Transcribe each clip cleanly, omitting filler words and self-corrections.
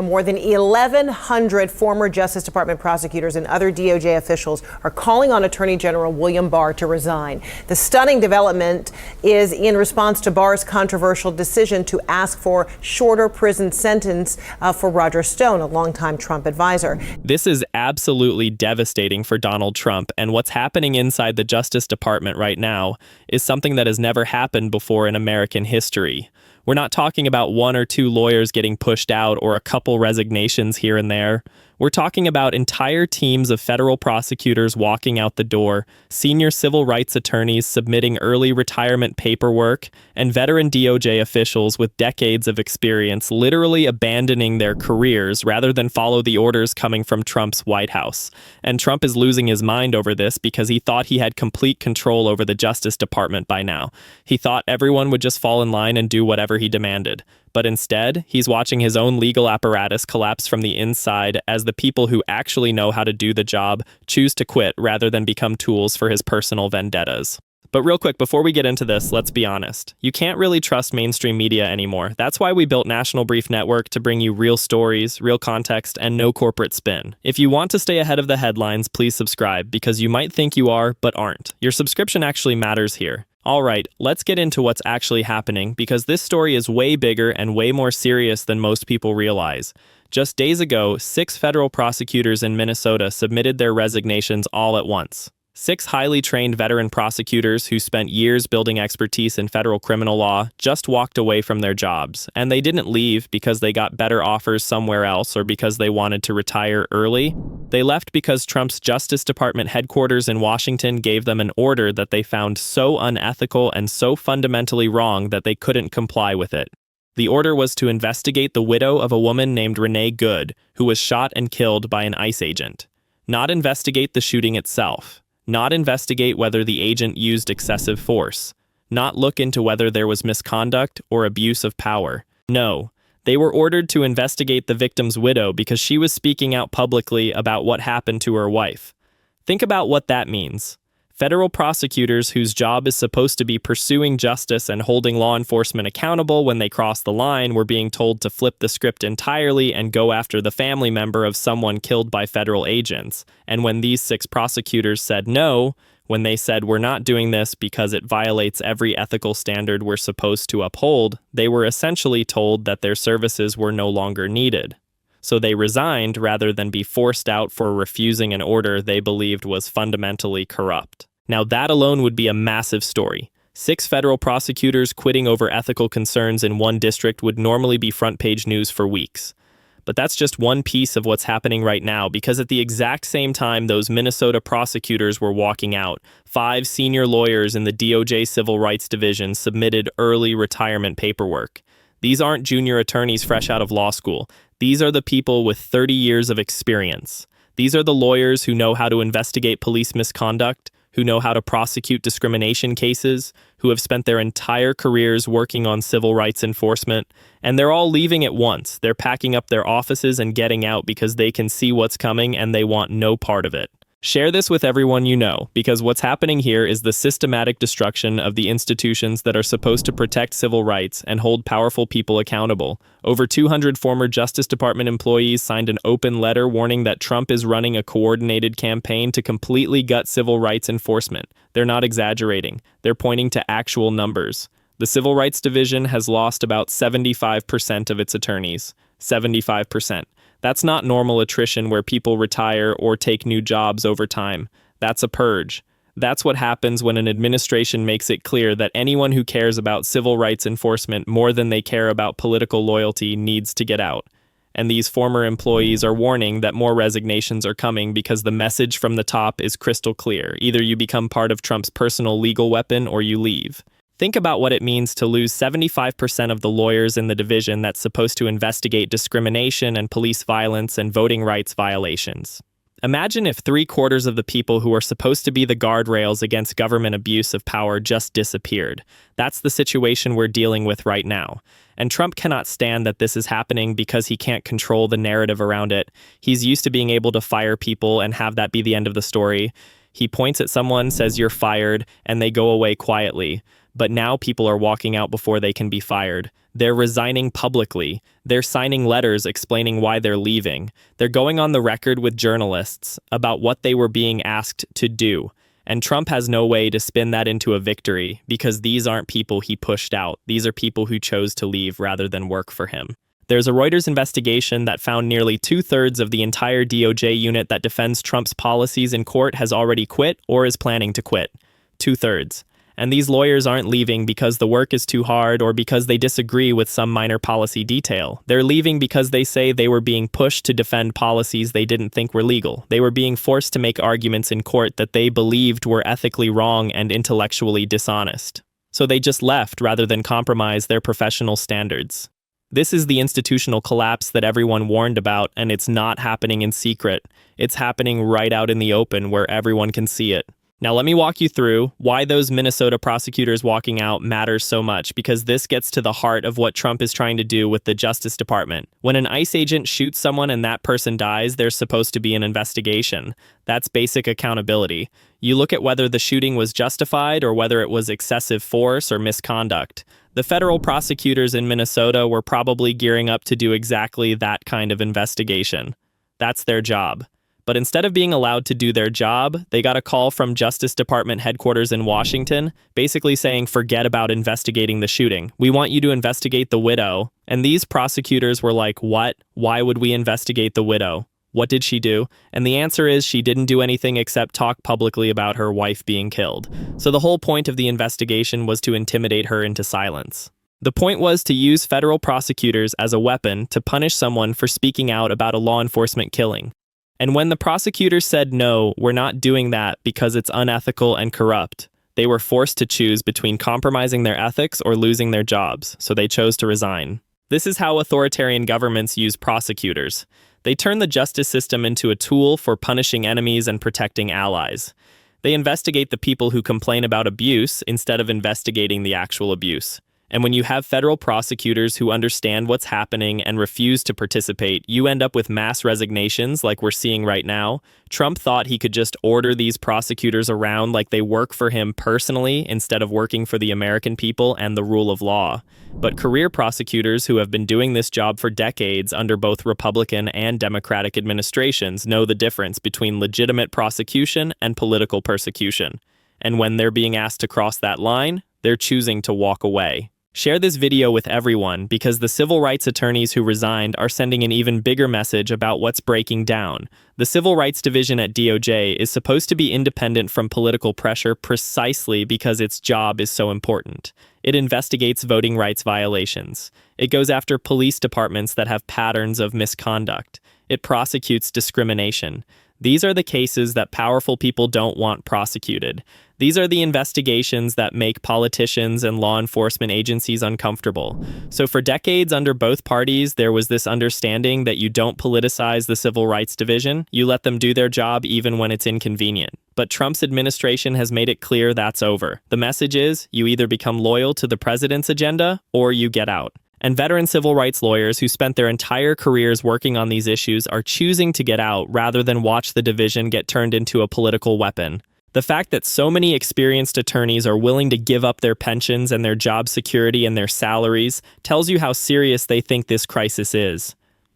More than 1,100 former Justice Department prosecutors and other DOJ officials are calling on Attorney General William Barr to resign. The stunning development is in response to Barr's controversial decision to ask for shorter prison sentence for Roger Stone, a longtime Trump advisor. This is absolutely devastating for Donald Trump, and what's happening inside the Justice Department right now is something that has never happened before in American history. We're not talking about one or two lawyers getting pushed out or a couple resignations here and there. We're talking about entire teams of federal prosecutors walking out the door, senior civil rights attorneys submitting early retirement paperwork, and veteran DOJ officials with decades of experience literally abandoning their careers rather than follow the orders coming from Trump's White House. And Trump is losing his mind over this because he thought he had complete control over the Justice Department by now. He thought everyone would just fall in line and do whatever he demanded. But instead, he's watching his own legal apparatus collapse from the inside as the people who actually know how to do the job choose to quit rather than become tools for his personal vendettas. But real quick, before we get into this, let's be honest. You can't really trust mainstream media anymore. That's why we built National Brief Network to bring you real stories, real context, and no corporate spin. If you want to stay ahead of the headlines, please subscribe, because you might think you are, but aren't. Your subscription actually matters here. All right, let's get into what's actually happening, because this story is way bigger and way more serious than most people realize. Just days ago, 6 federal prosecutors in Minnesota submitted their resignations all at once. 6 highly trained veteran prosecutors who spent years building expertise in federal criminal law just walked away from their jobs, and they didn't leave because they got better offers somewhere else or because they wanted to retire early. They left because Trump's Justice Department headquarters in Washington gave them an order that they found so unethical and so fundamentally wrong that they couldn't comply with it. The order was to investigate the widow of a woman named Renee Good, who was shot and killed by an ICE agent. Not investigate the shooting itself. Not investigate whether the agent used excessive force. Not look into whether there was misconduct or abuse of power. No, they were ordered to investigate the victim's widow because she was speaking out publicly about what happened to her wife. Think about what that means. Federal prosecutors whose job is supposed to be pursuing justice and holding law enforcement accountable when they cross the line were being told to flip the script entirely and go after the family member of someone killed by federal agents. And when these 6 prosecutors said no, when they said we're not doing this because it violates every ethical standard we're supposed to uphold, they were essentially told that their services were no longer needed. So they resigned rather than be forced out for refusing an order they believed was fundamentally corrupt. Now that alone would be a massive story. 6 federal prosecutors quitting over ethical concerns in one district would normally be front-page news for weeks. But that's just one piece of what's happening right now, because at the exact same time those Minnesota prosecutors were walking out, 5 senior lawyers in the DOJ Civil Rights Division submitted early retirement paperwork. These aren't junior attorneys fresh out of law school. These are the people with 30 years of experience. These are the lawyers who know how to investigate police misconduct, who know how to prosecute discrimination cases, who have spent their entire careers working on civil rights enforcement, and they're all leaving at once. They're packing up their offices and getting out because they can see what's coming and they want no part of it. Share this with everyone you know, because what's happening here is the systematic destruction of the institutions that are supposed to protect civil rights and hold powerful people accountable. Over 200 former Justice Department employees signed an open letter warning that Trump is running a coordinated campaign to completely gut civil rights enforcement. They're not exaggerating. They're pointing to actual numbers. The Civil Rights Division has lost about 75% of its attorneys. 75%. That's not normal attrition where people retire or take new jobs over time. That's a purge. That's what happens when an administration makes it clear that anyone who cares about civil rights enforcement more than they care about political loyalty needs to get out. And these former employees are warning that more resignations are coming because the message from the top is crystal clear. Either you become part of Trump's personal legal weapon or you leave. Think about what it means to lose 75% of the lawyers in the division that's supposed to investigate discrimination and police violence and voting rights violations. Imagine if 3/4 of the people who are supposed to be the guardrails against government abuse of power just disappeared. That's the situation we're dealing with right now. And Trump cannot stand that this is happening because he can't control the narrative around it. He's used to being able to fire people and have that be the end of the story. He points at someone, says you're fired, and they go away quietly. But now people are walking out before they can be fired. They're resigning publicly. They're signing letters explaining why they're leaving. They're going on the record with journalists about what they were being asked to do. And Trump has no way to spin that into a victory because these aren't people he pushed out. These are people who chose to leave rather than work for him. There's a Reuters investigation that found nearly 2/3 of the entire DOJ unit that defends Trump's policies in court has already quit or is planning to quit. 2/3. And these lawyers aren't leaving because the work is too hard or because they disagree with some minor policy detail. They're leaving because they say they were being pushed to defend policies they didn't think were legal. They were being forced to make arguments in court that they believed were ethically wrong and intellectually dishonest. So they just left rather than compromise their professional standards. This is the institutional collapse that everyone warned about, and it's not happening in secret. It's happening right out in the open where everyone can see it. Now let me walk you through why those Minnesota prosecutors walking out matters so much, because this gets to the heart of what Trump is trying to do with the Justice Department. When an ICE agent shoots someone and that person dies, there's supposed to be an investigation. That's basic accountability. You look at whether the shooting was justified or whether it was excessive force or misconduct. The federal prosecutors in Minnesota were probably gearing up to do exactly that kind of investigation. That's their job. But instead of being allowed to do their job, they got a call from Justice Department headquarters in Washington, basically saying, forget about investigating the shooting. We want you to investigate the widow. And these prosecutors were like, what? Why would we investigate the widow? What did she do? And the answer is she didn't do anything except talk publicly about her wife being killed. So the whole point of the investigation was to intimidate her into silence. The point was to use federal prosecutors as a weapon to punish someone for speaking out about a law enforcement killing. And when the prosecutors said, no, we're not doing that because it's unethical and corrupt, they were forced to choose between compromising their ethics or losing their jobs, so they chose to resign. This is how authoritarian governments use prosecutors. They turn the justice system into a tool for punishing enemies and protecting allies. They investigate the people who complain about abuse instead of investigating the actual abuse. And when you have federal prosecutors who understand what's happening and refuse to participate, you end up with mass resignations like we're seeing right now. Trump thought he could just order these prosecutors around like they work for him personally instead of working for the American people and the rule of law. But career prosecutors who have been doing this job for decades under both Republican and Democratic administrations know the difference between legitimate prosecution and political persecution. And when they're being asked to cross that line, they're choosing to walk away. Share this video with everyone because the civil rights attorneys who resigned are sending an even bigger message about what's breaking down. The Civil Rights Division at DOJ is supposed to be independent from political pressure precisely because its job is so important. It investigates voting rights violations. It goes after police departments that have patterns of misconduct. It prosecutes discrimination. These are the cases that powerful people don't want prosecuted. These are the investigations that make politicians and law enforcement agencies uncomfortable. So for decades under both parties, there was this understanding that you don't politicize the Civil Rights Division. You let them do their job even when it's inconvenient. But Trump's administration has made it clear that's over. The message is, you either become loyal to the president's agenda or you get out. And veteran civil rights lawyers who spent their entire careers working on these issues are choosing to get out rather than watch the division get turned into a political weapon. The fact that so many experienced attorneys are willing to give up their pensions and their job security and their salaries tells you how serious they think this crisis is.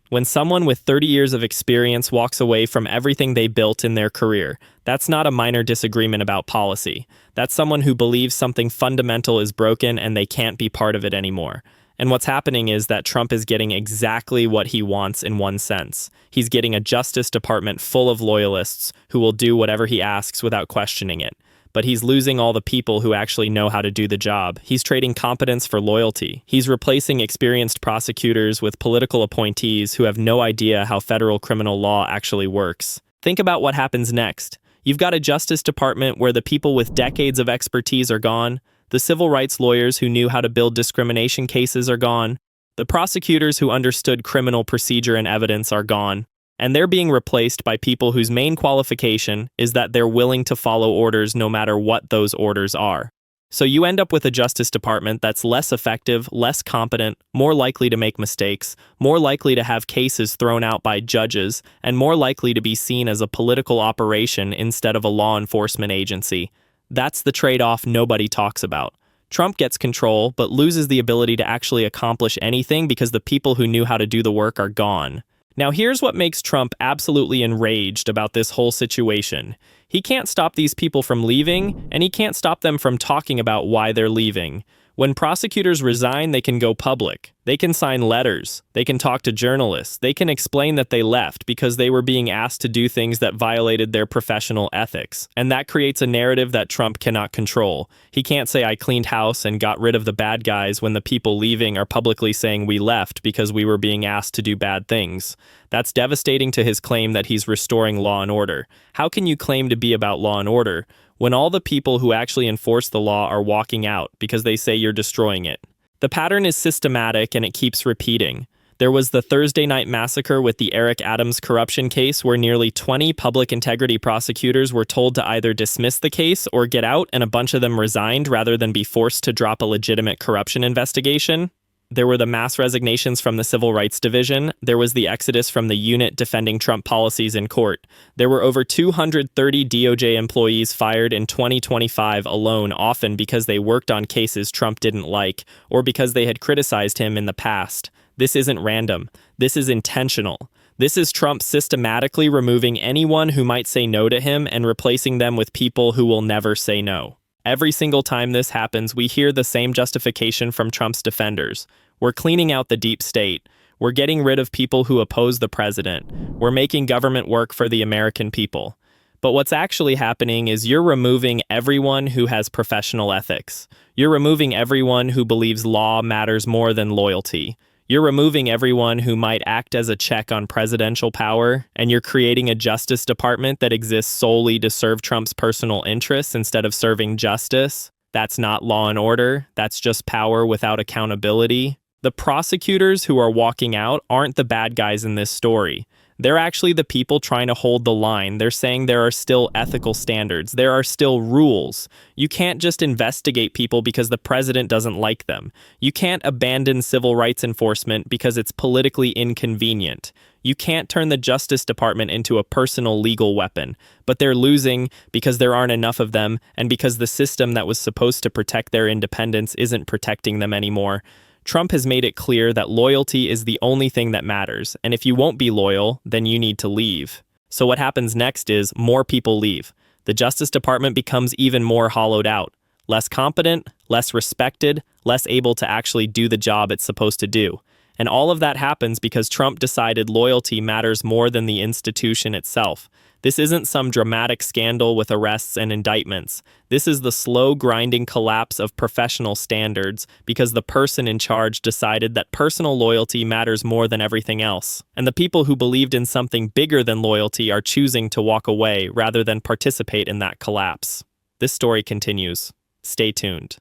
When someone with 30 years of experience walks away from everything they built in their career, that's not a minor disagreement about policy. That's someone who believes something fundamental is broken and they can't be part of it anymore. And what's happening is that Trump is getting exactly what he wants in one sense. He's getting a Justice Department full of loyalists who will do whatever he asks without questioning it. But he's losing all the people who actually know how to do the job. He's trading competence for loyalty. He's replacing experienced prosecutors with political appointees who have no idea how federal criminal law actually works. Think about what happens next. You've got a Justice Department where the people with decades of expertise are gone. The civil rights lawyers who knew how to build discrimination cases are gone. The prosecutors who understood criminal procedure and evidence are gone. And they're being replaced by people whose main qualification is that they're willing to follow orders no matter what those orders are. So you end up with a Justice Department that's less effective, less competent, more likely to make mistakes, more likely to have cases thrown out by judges, and more likely to be seen as a political operation instead of a law enforcement agency. That's the trade-off nobody talks about. Trump gets control, but loses the ability to actually accomplish anything because the people who knew how to do the work are gone. Now here's what makes Trump absolutely enraged about this whole situation. He can't stop these people from leaving, and he can't stop them from talking about why they're leaving. When prosecutors resign, they can go public. They can sign letters. They can talk to journalists. They can explain that they left because they were being asked to do things that violated their professional ethics. And that creates a narrative that Trump cannot control. He can't say, "I cleaned house and got rid of the bad guys," when the people leaving are publicly saying we left because we were being asked to do bad things. That's devastating to his claim that he's restoring law and order. How can you claim to be about law and order when all the people who actually enforce the law are walking out because they say you're destroying it? The pattern is systematic and it keeps repeating. There was the Thursday night massacre with the Eric Adams corruption case where nearly 20 public integrity prosecutors were told to either dismiss the case or get out, and a bunch of them resigned rather than be forced to drop a legitimate corruption investigation. There were the mass resignations from the Civil Rights Division. There was the exodus from the unit defending Trump policies in court. There were over 230 DOJ employees fired in 2025 alone, often because they worked on cases Trump didn't like or because they had criticized him in the past. This isn't random. This is intentional. This is Trump systematically removing anyone who might say no to him and replacing them with people who will never say no. Every single time this happens, we hear the same justification from Trump's defenders. We're cleaning out the deep state. We're getting rid of people who oppose the president. We're making government work for the American people. But what's actually happening is you're removing everyone who has professional ethics. You're removing everyone who believes law matters more than loyalty. You're removing everyone who might act as a check on presidential power, and you're creating a Justice Department that exists solely to serve Trump's personal interests instead of serving justice. That's not law and order. That's just power without accountability. The prosecutors who are walking out aren't the bad guys in this story. They're actually the people trying to hold the line. They're saying there are still ethical standards. There are still rules. You can't just investigate people because the president doesn't like them. You can't abandon civil rights enforcement because it's politically inconvenient. You can't turn the Justice Department into a personal legal weapon. But they're losing because there aren't enough of them and because the system that was supposed to protect their independence isn't protecting them anymore. Trump has made it clear that loyalty is the only thing that matters, and if you won't be loyal, then you need to leave. So what happens next is more people leave. The Justice Department becomes even more hollowed out, less competent, less respected, less able to actually do the job it's supposed to do. And all of that happens because Trump decided loyalty matters more than the institution itself. This isn't some dramatic scandal with arrests and indictments. This is the slow, grinding collapse of professional standards because the person in charge decided that personal loyalty matters more than everything else. And the people who believed in something bigger than loyalty are choosing to walk away rather than participate in that collapse. This story continues. Stay tuned.